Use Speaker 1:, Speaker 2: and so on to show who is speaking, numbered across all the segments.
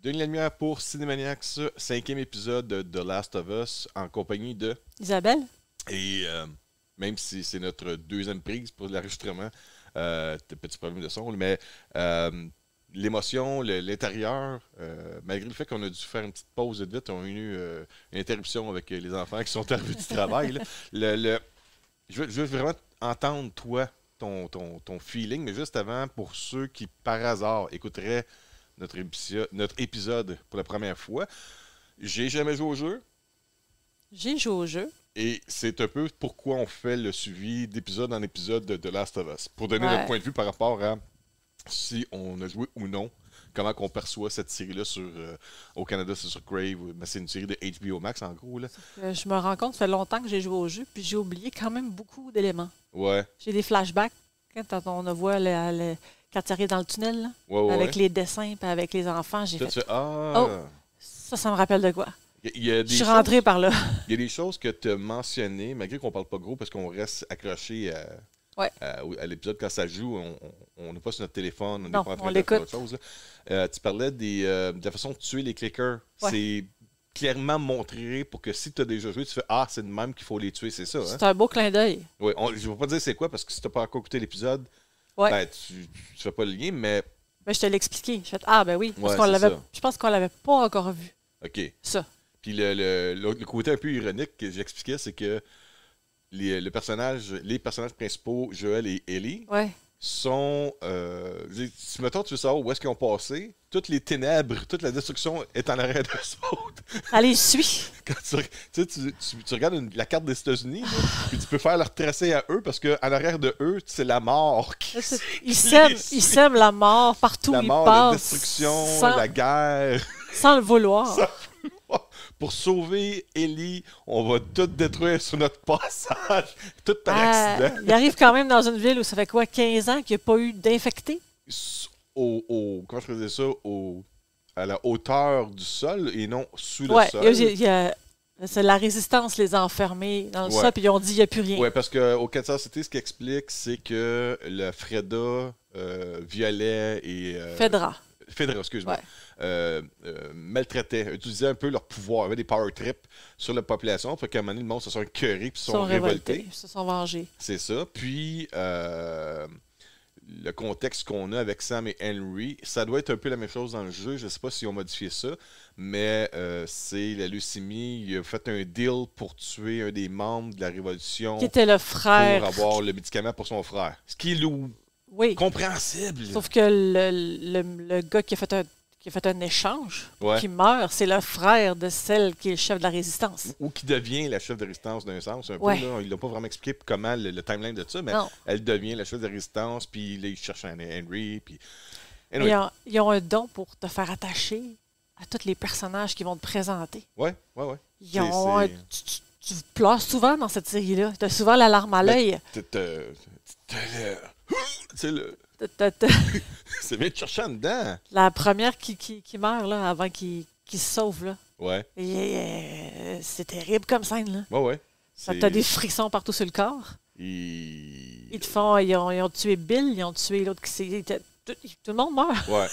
Speaker 1: Denis Lemière pour Cinémaniacs, 5e épisode de The Last of Us, en compagnie de...
Speaker 2: Isabelle?
Speaker 1: Et même si c'est notre deuxième prise pour l'enregistrement, petit problème de son, mais l'émotion, l'intérieur, malgré le fait qu'on a dû faire une petite pause de vite, on a eu une interruption avec les enfants qui sont arrivés du travail. Là. Je veux vraiment entendre, toi, ton feeling, mais juste avant, pour ceux qui, par hasard, écouteraient notre épisode pour la première fois, j'ai jamais joué au jeu.
Speaker 2: J'ai joué au jeu.
Speaker 1: Et c'est un peu pourquoi on fait le suivi d'épisode en épisode de The Last of Us. Pour donner notre point de vue par rapport à si on a joué ou non, comment qu'on perçoit cette série-là au Canada, c'est sur Crave. C'est une série de HBO Max, en gros. Là.
Speaker 2: Je me rends compte, ça fait longtemps que j'ai joué au jeu, puis j'ai oublié quand même beaucoup d'éléments.
Speaker 1: Ouais.
Speaker 2: J'ai des flashbacks quand on voit quand tu arrives dans le tunnel, là, avec les dessins et avec les enfants. J'ai fait oh, ça me rappelle de quoi. Je suis rentré par là.
Speaker 1: Il y a des choses que tu as mentionnées, malgré qu'on parle pas gros, parce qu'on reste accroché à l'épisode quand ça joue. On n'est pas sur notre téléphone, on n'est pas en train de faire autre chose. Tu parlais de la façon de tuer les clickers. Ouais. C'est clairement montré pour que si tu as déjà joué, tu fais « Ah, c'est de même qu'il faut les tuer », c'est ça.
Speaker 2: C'est un beau clin d'œil.
Speaker 1: Oui, je ne vais pas dire c'est quoi, parce que si tu n'as pas encore écouté l'épisode, ben, tu ne fais pas le lien, mais...
Speaker 2: Ben, je te l'ai expliqué. Je fais « Ah, ben oui, parce je pense qu'on l'avait pas encore vu. »
Speaker 1: OK.
Speaker 2: Ça.
Speaker 1: Puis le côté un peu ironique que j'expliquais, c'est que les personnages principaux, Joel et Ellie, sont... si mettons, tu veux savoir où est-ce qu'ils ont passé, toutes les ténèbres, toute la destruction est en arrière d'eux autres.
Speaker 2: Elle les suit.
Speaker 1: Quand tu regardes la carte des États-Unis, puis tu peux faire leur tracé à eux, parce qu'en arrière de eux, c'est la mort.
Speaker 2: Ils sèment la mort partout où ils passent.
Speaker 1: La destruction, la guerre.
Speaker 2: Sans le vouloir.
Speaker 1: Pour sauver Ellie, on va tout détruire sur notre passage. Tout par accident.
Speaker 2: Il arrive quand même dans une ville où ça fait quoi, 15 ans qu'il n'y a pas eu d'infectés?
Speaker 1: Comment je faisais ça? À la hauteur du sol et non sous le sol.
Speaker 2: C'est la résistance les a enfermés dans le sol, puis ils ont dit qu'il n'y a plus rien.
Speaker 1: Oui, parce qu'au Kansas City, ce qui explique, c'est que le Freda, Violet et... Fedra, excuse-moi. Maltraitaient, utilisaient un peu leur pouvoir, avaient des power trips sur la population. Fait qu'à un moment donné, le monde se sont écœurés et se sont révoltés.
Speaker 2: Ils se sont vengés.
Speaker 1: C'est ça. Puis, le contexte qu'on a avec Sam et Henry, ça doit être un peu la même chose dans le jeu. Je ne sais pas si on modifié ça, mais c'est la leucémie. Il a fait un deal pour tuer un des membres de la Révolution.
Speaker 2: Qui était le frère.
Speaker 1: Pour avoir le médicament pour son frère. Ce qui est compréhensible.
Speaker 2: Sauf que le gars qui a fait un échange, qui meurt, c'est le frère de celle qui est le chef de la résistance.
Speaker 1: Ou qui devient la chef de résistance d'un sens. Un peu, là, il n'a pas vraiment expliqué comment le timeline de ça, mais elle devient la chef de résistance, puis là, il cherche un Henry. Puis...
Speaker 2: Anyway. Ils ont un don pour te faire attacher à tous les personnages qui vont te présenter.
Speaker 1: Oui.
Speaker 2: Tu pleures souvent dans cette série-là. Tu as souvent la larme à l'œil.
Speaker 1: C'est bien de chercher en dedans.
Speaker 2: La première qui meurt là, avant qu'il se sauve. Là.
Speaker 1: Ouais.
Speaker 2: C'est terrible comme scène. Là.
Speaker 1: Ouais.
Speaker 2: T'as des frissons partout sur le corps. Ils ont tué Bill, ils ont tué l'autre qui s'est. Tout le monde meurt.
Speaker 1: Ouais.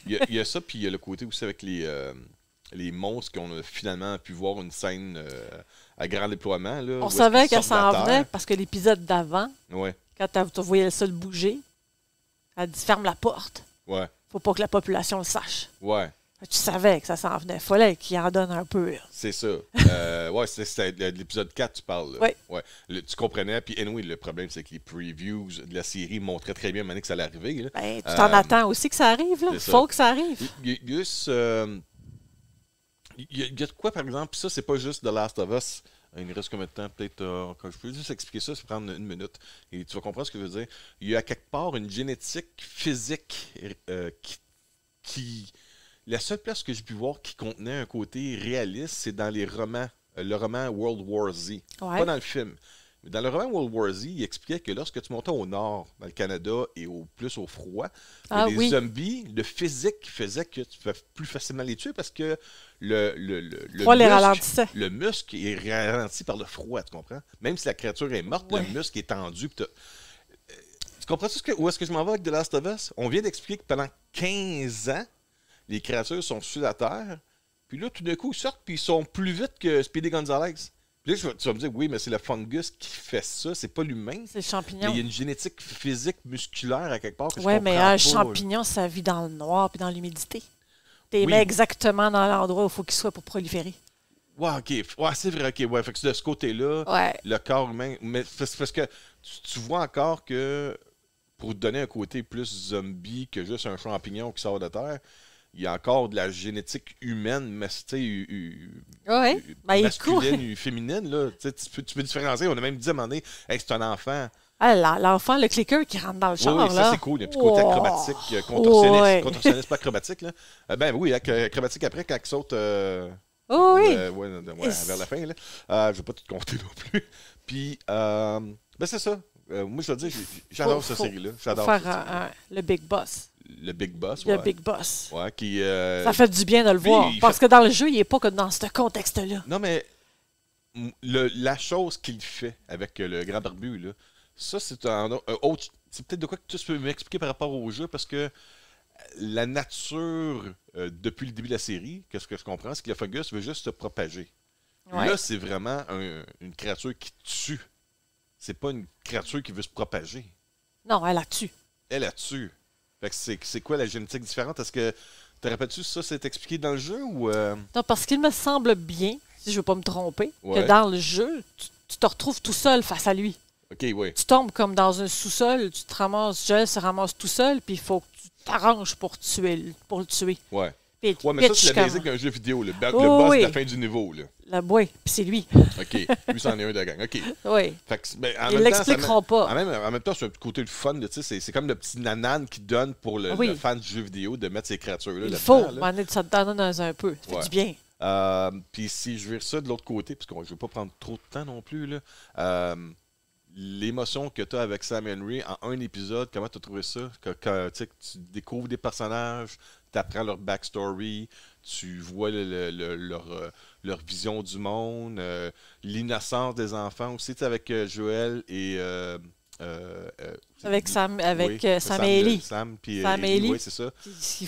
Speaker 1: Il y a ça, puis il y a le côté aussi avec les monstres qu'on a finalement pu voir une scène à grand déploiement. Là,
Speaker 2: on savait qu'elle s'en venait parce que l'épisode d'avant, quand tu voyais le sol bouger, elle dit ferme la porte.
Speaker 1: Ouais.
Speaker 2: Faut pas que la population le sache.
Speaker 1: Ouais.
Speaker 2: Tu savais que ça s'en venait. Fallait qu'il en donne un peu.
Speaker 1: C'est ça. C'est l'épisode 4, tu parles.
Speaker 2: Oui.
Speaker 1: Ouais. Tu comprenais. Puis, anyway, le problème, c'est que les previews de la série montraient très bien maintenant que ça allait arriver. Là.
Speaker 2: Ben, tu t'en attends aussi que ça arrive. Là. Faut que ça arrive.
Speaker 1: Il y a de quoi, par exemple, puis ça, c'est pas juste The Last of Us. Il nous reste combien de temps? Peut-être, quand je peux juste expliquer ça, ça va prendre une minute. Et tu vas comprendre ce que je veux dire. Il y a quelque part une génétique physique qui... La seule place que j'ai pu voir qui contenait un côté réaliste, c'est dans les romans. Le roman World War Z. Ouais. Pas dans le film. Mais dans le roman World War Z, il expliquait que lorsque tu montais au nord, dans le Canada, et plus au froid, les zombies, le physique faisait que tu pouvais plus facilement les tuer parce que le muscle est ralenti par le froid, tu comprends? Même si la créature est morte, le muscle est tendu. Tu comprends où est-ce que je m'en vais avec The Last of Us? On vient d'expliquer que pendant 15 ans, les créatures sont sur la Terre, puis là, tout d'un coup, ils sortent, puis ils sont plus vite que Speedy Gonzales. Puis là, tu vas me dire, oui, mais c'est le fungus qui fait ça, c'est pas l'humain.
Speaker 2: C'est le champignon.
Speaker 1: Mais il y a une génétique physique, musculaire à quelque part que je
Speaker 2: comprends
Speaker 1: pas. Oui,
Speaker 2: mais un champignon, ça vit dans le noir puis dans l'humidité. Tu les mets exactement dans l'endroit où il faut qu'il soit pour proliférer.
Speaker 1: Ouais, OK. Ouais, c'est vrai, OK. Ouais, fait que de ce côté-là, le corps humain... Mais c'est parce que tu vois encore que, pour te donner un côté plus zombie que juste un champignon qui sort de terre, il y a encore de la génétique humaine, mais masculine ou féminine. Là. Tu peux différencier. On a même dit à un moment donné, hey, c'est un enfant.
Speaker 2: Ah, l'enfant, le clicker qui rentre dans le char.
Speaker 1: Oui, ça c'est cool. Il y a un petit côté acrobatique, contorsionniste. Contorsionniste, pas acrobatique. Là. Ben oui, acrobatique après, quand il saute vers la fin. Là. Je ne vais pas tout compter non plus. Puis, ben c'est ça. Moi, je veux dire, j'adore cette série-là. J'adore
Speaker 2: faire le Big Boss.
Speaker 1: Le Big Boss,
Speaker 2: Le Big Boss.
Speaker 1: Ouais, qui,
Speaker 2: ça fait du bien de le voir. Parce que dans le jeu, il n'est pas que dans ce contexte-là.
Speaker 1: Non, mais la chose qu'il fait avec le grand barbu, là, ça, c'est un autre... C'est peut-être de quoi que tu peux m'expliquer par rapport au jeu, parce que la nature, depuis le début de la série, qu'est-ce que je comprends, c'est que le fungus veut juste se propager. Ouais. Là, c'est vraiment une créature qui tue. C'est pas une créature qui veut se propager.
Speaker 2: Non, elle la tue.
Speaker 1: Elle la tue. Fait que c'est quoi la génétique différente? Est-ce que, te rappelles-tu, ça c'est expliqué dans le jeu ou...
Speaker 2: Non, parce qu'il me semble bien, si je ne veux pas me tromper, que dans le jeu, tu te retrouves tout seul face à lui.
Speaker 1: OK, oui.
Speaker 2: Tu tombes comme dans un sous-sol, tu te ramasses, Joel se ramasse tout seul, puis il faut que tu t'arranges pour le tuer.
Speaker 1: Ouais. Mais ça, c'est la basique d'un jeu vidéo, le boss de la fin du niveau. Là.
Speaker 2: Oui, puis c'est lui.
Speaker 1: OK, lui, c'en est un de la gang. OK.
Speaker 2: Oui.
Speaker 1: Fait que, ben,
Speaker 2: ils ne l'expliqueront pas.
Speaker 1: En même temps, c'est un côté le fun. C'est comme le petit nanan qui donne pour le fan du jeu vidéo de mettre ces créatures-là.
Speaker 2: Il faut, ça te donne un peu. Ça fait du bien.
Speaker 1: Puis si je vire ça de l'autre côté, parce que je ne vais pas prendre trop de temps non plus, là, l'émotion que tu as avec Sam Henry en un épisode, comment tu as trouvé ça? Quand tu découvres des personnages, tu apprends leur backstory, tu vois leur vision du monde, l'innocence des enfants aussi, avec Joel et...
Speaker 2: avec Sam et Ellie.
Speaker 1: Sam et Ellie, oui, c'est ça.
Speaker 2: Ils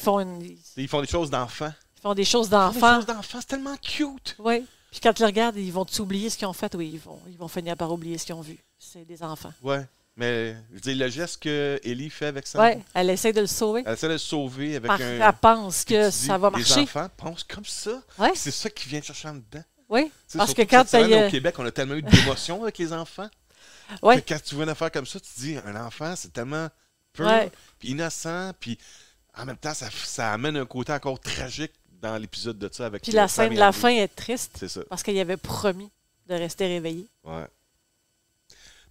Speaker 2: font
Speaker 1: des choses d'enfants.
Speaker 2: Ils font des choses d'enfants.
Speaker 1: C'est tellement cute.
Speaker 2: Oui. Puis quand tu les regardes, ils vont oublier ce qu'ils ont fait. Oui, ils vont finir par oublier ce qu'ils ont vu. C'est des enfants.
Speaker 1: Oui. Mais je veux dire, le geste que Ellie fait avec ça.
Speaker 2: Oui, elle essaie de le sauver.
Speaker 1: Elle essaie de le sauver avec
Speaker 2: Elle pense que ça va marcher.
Speaker 1: Les enfants pensent comme ça.
Speaker 2: Ouais.
Speaker 1: C'est ça qui vient chercher en dedans.
Speaker 2: Oui. Parce que quand tu
Speaker 1: au Québec, on a tellement eu d'émotions avec les enfants.
Speaker 2: Oui.
Speaker 1: Que quand tu vois une affaire comme ça, tu te dis, un enfant, c'est tellement pur, puis innocent, puis en même temps, ça amène un côté encore tragique dans l'épisode de ça avec.
Speaker 2: Puis la scène de la fin est triste.
Speaker 1: C'est ça.
Speaker 2: Parce qu'il avait promis de rester réveillé.
Speaker 1: Ouais.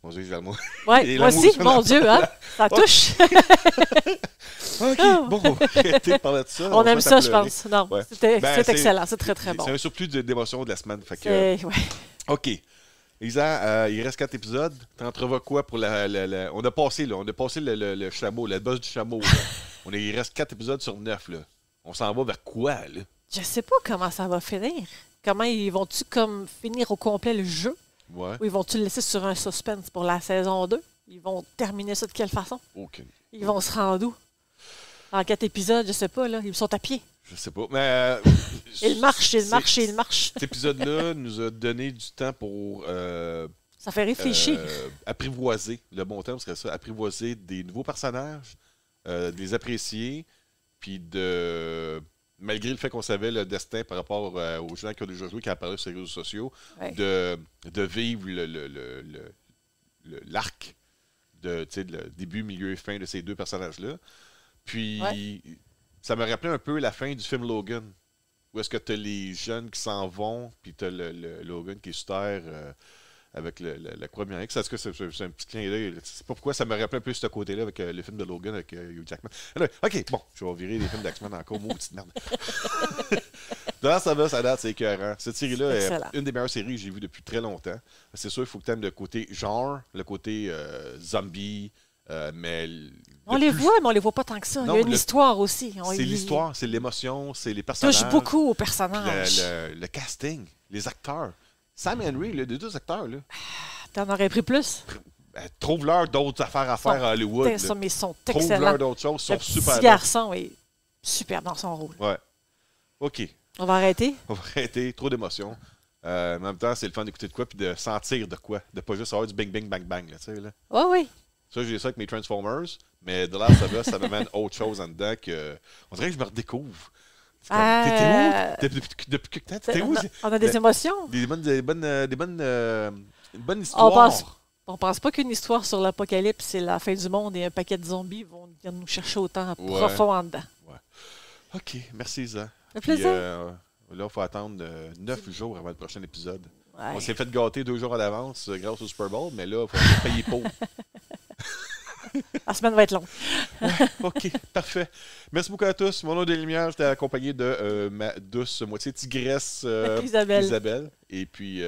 Speaker 1: Mon Dieu, j'ai l'amour.
Speaker 2: Oui, moi aussi, mon Dieu, hein? Ça touche.
Speaker 1: OK, bon, on va arrêter de parler de ça.
Speaker 2: On aime ça, je pense. Non, c'est excellent, c'est très, très bon.
Speaker 1: C'est un surplus d'émotions de la semaine. Fait que, OK. Isa, il reste 4 épisodes. T'en entrevois quoi pour On a passé le chameau, le boss du chameau. Il reste 4 épisodes sur 9, là. On s'en va vers quoi, là?
Speaker 2: Je sais pas comment ça va finir. Comment ils vont-tu comme finir au complet le jeu?
Speaker 1: Ouais.
Speaker 2: Ou ils vont-tu le laisser sur un suspense pour la saison 2? Ils vont terminer ça de quelle façon?
Speaker 1: Aucune.
Speaker 2: Ils vont se rendre où? En 4 épisodes, je sais pas, là. Ils sont à pied.
Speaker 1: Je sais pas, mais...
Speaker 2: il marche.
Speaker 1: Cet épisode-là nous a donné du temps pour...
Speaker 2: ça fait réfléchir.
Speaker 1: Apprivoiser, le bon terme serait ça, apprivoiser des nouveaux personnages, de les apprécier, puis de... Malgré le fait qu'on savait le destin par rapport aux gens qui ont déjà joué, qui apparaissent sur les réseaux sociaux, de vivre l'arc de le début, milieu et fin de ces deux personnages-là. Puis, ça me rappelait un peu la fin du film Logan, où est-ce que tu as les jeunes qui s'en vont, puis tu as le Logan qui est sur Terre avec la croix bien X. Est-ce que c'est un petit clin d'œil? Je sais pas pourquoi ça me rappelait un peu ce côté-là avec le film de Logan avec Hugh Jackman. Alors, OK, bon, je vais virer les films d'X-Men encore, maudite merde. Dans ça va, ça date, c'est écœurant. Cette série-là est une des meilleures séries que j'ai vues depuis très longtemps. C'est sûr, il faut que tu aimes le côté genre, le côté zombie, mais...
Speaker 2: On les voit, mais on les voit pas tant que ça. Il y a une histoire aussi.
Speaker 1: C'est l'histoire, c'est l'émotion, c'est les personnages.
Speaker 2: Touche beaucoup aux personnages.
Speaker 1: Le casting, les acteurs. Sam Henry, les deux acteurs, là.
Speaker 2: T'en aurais pris plus?
Speaker 1: Trouve-leur d'autres affaires à faire à Hollywood.
Speaker 2: Mais ils sont
Speaker 1: excellents. Trouve-leur d'autres choses, ils sont super
Speaker 2: bons. Le petit garçon est super dans son rôle.
Speaker 1: Ouais. OK.
Speaker 2: On va arrêter?
Speaker 1: On va arrêter. Trop d'émotions. En même temps, c'est le fun d'écouter de quoi puis de sentir de quoi. De pas juste avoir du bing, bing, bang, bang. Là, tu sais, là.
Speaker 2: Oui, oui.
Speaker 1: Ça, j'ai ça avec mes Transformers, mais de là, ça m'amène autre chose en dedans que. On dirait que je me redécouvre. T'étais où? Depuis que temps? T'étais où?
Speaker 2: On a des émotions.
Speaker 1: Une bonne histoire.
Speaker 2: On pense pas qu'une histoire sur l'apocalypse, c'est la fin du monde et un paquet de zombies vont venir nous chercher autant profond en dedans.
Speaker 1: Ouais. OK. Merci, Isa.
Speaker 2: Un plaisir.
Speaker 1: Là, il faut attendre 9 jours avant le prochain épisode.
Speaker 2: Ouais.
Speaker 1: On s'est fait gâter 2 jours à l'avance grâce au Super Bowl, mais là, il faut payer pour.
Speaker 2: La semaine va être longue.
Speaker 1: Ouais, OK, parfait. Merci beaucoup à tous. Mon nom est Lumière, j'étais accompagné de ma douce moitié tigresse Isabelle. Et puis,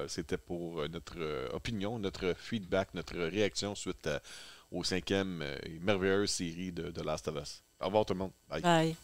Speaker 1: c'était pour notre opinion, notre feedback, notre réaction suite aux 5e merveilleuse série de Last of Us. Au revoir tout le monde. Bye.
Speaker 2: Bye.